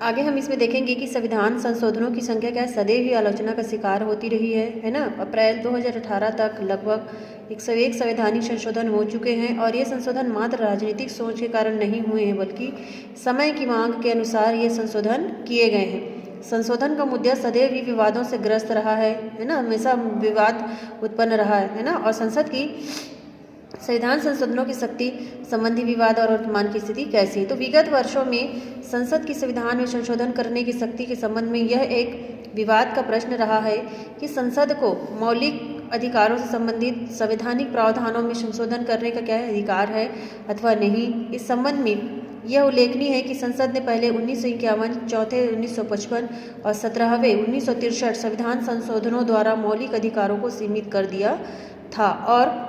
आगे हम इसमें देखेंगे कि संविधान संशोधनों की संख्या क्या है, सदैव ही आलोचना का शिकार होती रही है ना। अप्रैल 2018 तक लगभग 101 संवैधानिक संशोधन हो चुके हैं और ये संशोधन मात्र राजनीतिक सोच के कारण नहीं हुए हैं, बल्कि समय की मांग के अनुसार ये संशोधन किए गए हैं। संशोधन का मुद्दा सदैव ही विवादों से ग्रस्त रहा है ना, हमेशा विवाद उत्पन्न रहा है ना। और संसद की संविधान संशोधनों की शक्ति संबंधी विवाद और वर्तमान की स्थिति कैसी है। तो विगत वर्षों में संसद की संविधान में संशोधन करने की शक्ति के संबंध में यह एक विवाद का प्रश्न रहा है कि संसद को मौलिक अधिकारों से संबंधित संवैधानिक प्रावधानों में संशोधन करने का क्या अधिकार है अथवा नहीं। इस संबंध में यह उल्लेखनीय है कि संसद ने पहले 1951, चौथे 1955 और 17वें 1963 संविधान संशोधनों द्वारा मौलिक अधिकारों को सीमित कर दिया था और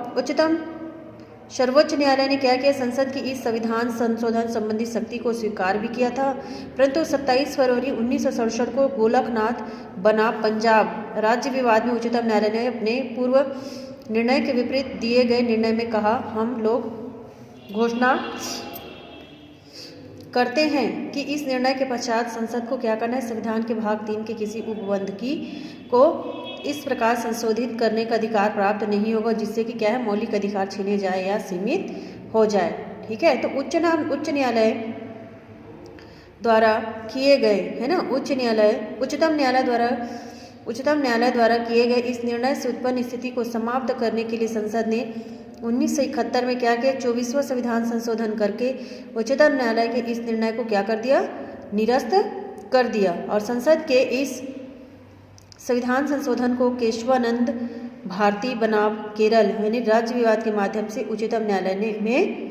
सर्वोच्च न्यायालय ने क्या किया, संसद की इस संविधान संशोधन संबंधी शक्ति को स्वीकार भी किया था। परंतु 27 फरवरी 1967 को गोलकनाथ बनाम पंजाब राज्य विवाद में उच्चतम न्यायालय ने अपने पूर्व निर्णय के विपरीत दिए गए निर्णय में कहा, हम लोग घोषणा करते हैं कि इस निर्णय के पश्चात संसद को क्या करना है, संविधान के भाग 3 के किसी उपबंध को इस प्रकार संशोधित करने का अधिकार प्राप्त नहीं होगा जिससे कि क्या है, मौलिक अधिकार छीने जाए या सीमित हो जाए। ठीक है, तो उच्च न्यायालय द्वारा किए गए है ना, उच्चतम न्यायालय द्वारा किए गए इस निर्णय से उत्पन्न स्थिति को समाप्त करने के लिए संसद ने 1971 में क्या किया, 24वां संविधान संशोधन करके उच्चतम न्यायालय के इस निर्णय को क्या कर दिया, निरस्त कर दिया। और संसद के इस संविधान संशोधन को केशवानंद भारती बनाम केरल यानी राज्य विवाद के माध्यम से उच्चतम न्यायालय में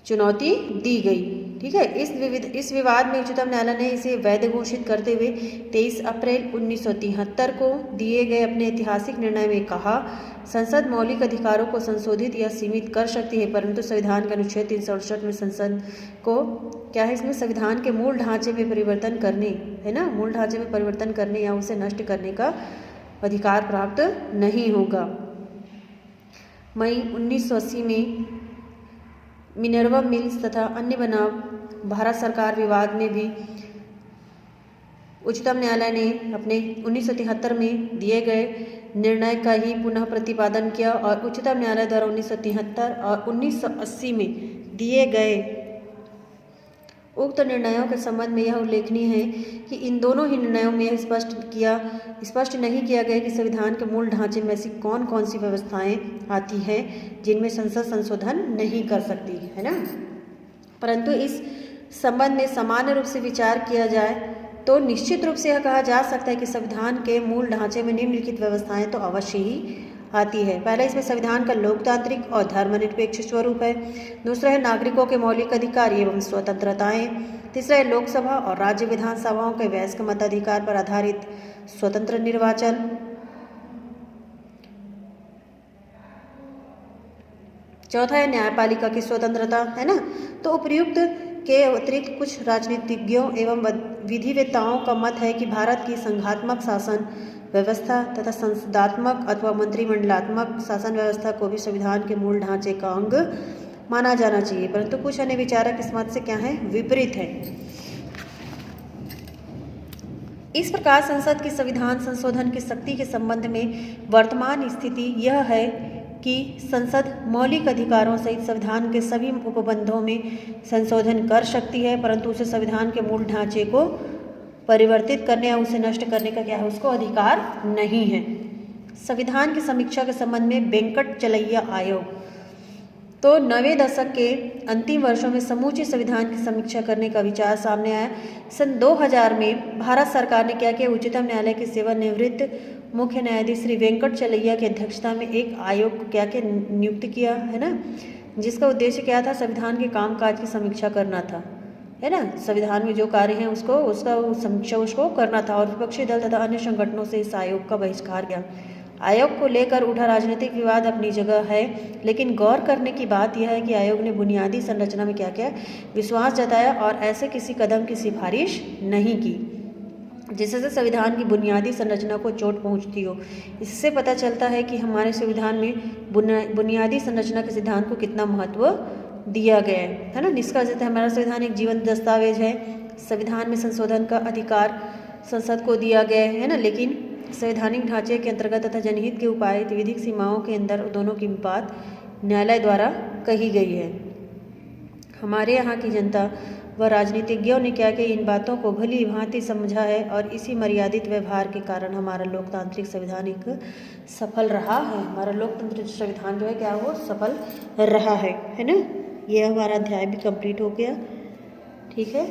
चुनौती दी गई। ठीक है, इस विवाद में उच्चतम न्यायालय ने इसे वैध घोषित करते हुए 23 अप्रैल 1973 को दिए गए अपने ऐतिहासिक निर्णय में कहा, संसद मौलिक अधिकारों को संशोधित या सीमित कर सकती है, परंतु संविधान के अनुच्छेद 368 में संसद को क्या है, इसमें संविधान के मूल ढांचे में परिवर्तन करने है ना, मूल ढांचे में परिवर्तन करने या उसे नष्ट करने का अधिकार प्राप्त नहीं होगा। मई 1980 में मिनर्वा मिल्स तथा अन्य बनाम भारत सरकार विवाद में भी उच्चतम न्यायालय ने अपने 1973 में दिए गए निर्णय का ही पुनः प्रतिपादन किया और उच्चतम न्यायालय द्वारा 1973 और 1980 में दिए गए उक्त निर्णयों के संबंध में यह उल्लेखनीय है कि इन दोनों ही निर्णयों में यह स्पष्ट नहीं किया गया कि संविधान के मूल ढांचे में ऐसी कौन कौन सी व्यवस्थाएं आती हैं जिनमें संसद संशोधन नहीं कर सकती है ना। परंतु इस संबंध में सामान्य रूप से विचार किया जाए तो निश्चित रूप से यह कहा जा सकता है कि संविधान के मूल ढांचे में निम्नलिखित व्यवस्थाएं तो अवश्य ही आती है। पहला, इसमें संविधान का लोकतांत्रिक और धर्मनिरपेक्ष स्वरूप है। दूसरा है नागरिकों के मौलिक अधिकार एवं स्वतंत्रताएं। तीसरा है लोकसभा और राज्य विधानसभाओं के वयस्क मताधिकार पर आधारित स्वतंत्र निर्वाचन। चौथा है न्यायपालिका की स्वतंत्रता है ना। तो उपयुक्त के अतिरिक्त कुछ राजनीतिज्ञों एवं विधिवेत्ताओं का मत है कि भारत की संघात्मक शासन व्यवस्था तथा संसदात्मक अथवा मंत्रिमंडलात्मक शासन व्यवस्था को भी संविधान के मूल ढांचे का अंग माना जाना चाहिए, परंतु कुछ अन्य विचारक इस मत से क्या है, विपरीत है। इस प्रकार संसद की संविधान संशोधन की शक्ति के संबंध में वर्तमान स्थिति यह है कि संसद मौलिक अधिकारों सहित संविधान के सभी उपबंधों में संशोधन कर सकती है, परंतु उसे संविधान के मूल ढांचे को परिवर्तित करने या उसे नष्ट करने का क्या है, उसको अधिकार नहीं है। संविधान की समीक्षा के संबंध में वेंकट चलैया आयोग, तो 90 दशक के अंतिम वर्षों में समूचे संविधान की समीक्षा करने का विचार सामने आया। सन 2000 में भारत सरकार ने क्या किया, उच्चतम न्यायालय के सेवानिवृत्त मुख्य न्यायाधीश श्री वेंकट चलैया की अध्यक्षता में एक आयोग को क्या नियुक्त किया है ना, जिसका उद्देश्य क्या था, संविधान के कामकाज की समीक्षा करना था है ना, संविधान में जो कार्य हैं उसका समीक्षा उसको करना था। और विपक्षी दल तथा अन्य संगठनों से इस आयोग का बहिष्कार किया। आयोग को लेकर उठा राजनीतिक विवाद अपनी जगह है, लेकिन गौर करने की बात यह है कि आयोग ने बुनियादी संरचना में क्या क्या विश्वास जताया और ऐसे किसी कदम की सिफारिश नहीं की जिससे संविधान की बुनियादी संरचना को चोट पहुंचती हो। इससे पता चलता है कि हमारे संविधान में बुनियादी संरचना के सिद्धांत को कितना महत्व दिया गया है ना। निष्कर्षतः हमारा संविधान एक जीवंत दस्तावेज है। संविधान में संशोधन का अधिकार संसद को दिया गया है ना, लेकिन संवैधानिक ढांचे के अंतर्गत तथा जनहित के उपाय विधिक सीमाओं के अंदर दोनों की बात न्यायालय द्वारा कही गई है। हमारे यहाँ की जनता व राजनीतिज्ञों ने क्या कि इन बातों को भली भांति समझा है और इसी मर्यादित व्यवहार के कारण हमारा लोकतांत्रिक संविधान एक सफल रहा है। हमारा लोकतंत्र संविधान जो है क्या वो सफल रहा है ना। ये हमारा अध्याय भी कंप्लीट हो गया। ठीक है।